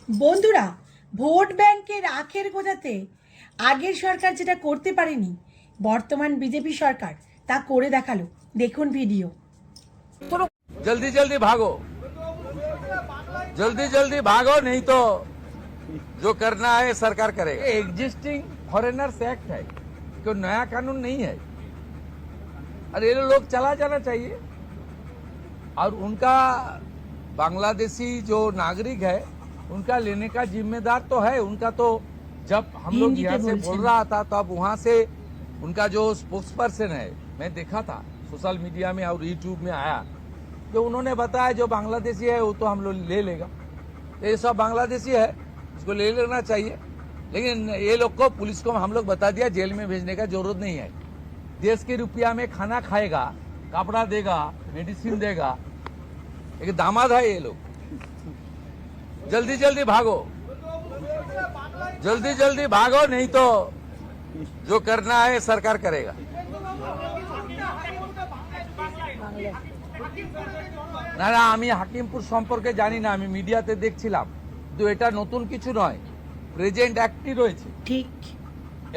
বন্ধুরা, ভোট ব্যাংকের আখের গোজাতে আগের সরকার যেটা করতে পারেনি বর্তমান বিজেপি সরকার তা করে দেখালো। দেখুন ভিডিও। जल्दी जल्दी भागो, जल्दी जल्दी भागो, नहीं तो जो करना है सरकार करेगा। एग्जिस्टिंग फॉरेनर्स एक्ट है, कोई नया कानून नहीं है। और ये लोग चला जाना चाहिए। और उनका बांग्लादेशी जो नागरिक है उनका लेने का जिम्मेदार तो है उनका। तो जब हम लोग यहाँ से बोल रहा था तब वहाँ से उनका जो स्पोक्स पर्सन है, मैं देखा था सोशल मीडिया में और यूट्यूब में आया, जो उन्होंने बताया जो बांग्लादेशी है वो तो हम लोग ले लेगा। तो ये सब बांग्लादेशी है, इसको ले लेना चाहिए। लेकिन ये लोग को, पुलिस को हम लोग बता दिया जेल में भेजने का जरूरत नहीं है। देश के रुपया में खाना खाएगा, कपड़ा देगा, मेडिसिन देगा, एक दामाद है ये लोग। जल्दी जल्दी भागो, जल्दी जल्दी भागो, नहीं तो जो करना है सरकार करेगा। না না, আমি হাকিমপুর সম্পর্কে জানি না, আমি মিডিয়াতে দেখছিলাম। কিন্তু এটা নতুন কিছু নয়, প্রেজেন্ট অ্যাক্টই রয়েছে ঠিক।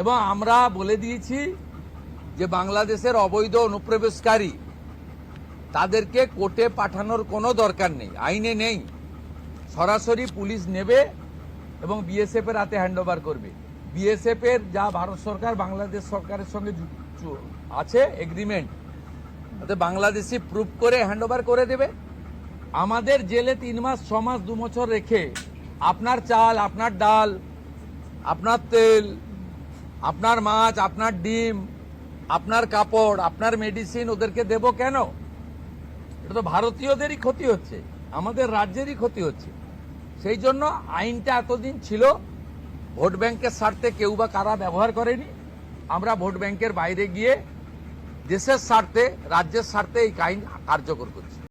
এবং আমরা বলে দিয়েছি যে বাংলাদেশের অবৈধ অনুপ্রবেশকারী তাদেরকে কোর্টে পাঠানোর কোনো দরকার নেই, আইনে নেই। সরাসরি পুলিশ নেবে এবং বিএসএফ এর হাতে হ্যান্ডওভার করবে। বিএসএফ এর যা ভারত সরকার বাংলাদেশ সরকারের সঙ্গে আছে এগ্রিমেন্ট, তাতে বাংলাদেশি প্রুফ করে হ্যান্ডওভার করে দেবে। আমাদের জেলে 3 মাস 6 মাস 2 বছর রেখে আপনার চাল, আপনার ডাল, আপনার তেল, আপনার মাছ, আপনার ডিম, আপনার কাপড়, আপনার মেডিসিন ওদেরকে দেব কেন? এটা তো ভারতীয়দেরই ক্ষতি হচ্ছে, আমাদের রাজ্যেরই ক্ষতি হচ্ছে। সেই জন্য আইনটা এতদিন ছিল ভোট ব্যাংকের স্বার্থে কেউ বা কারা ব্যবহার করেনি। আমরা ভোট ব্যাংকের বাইরে গিয়ে দেশের স্বার্থে, রাজ্যের স্বার্থে এই আইন কার্যকর করছি।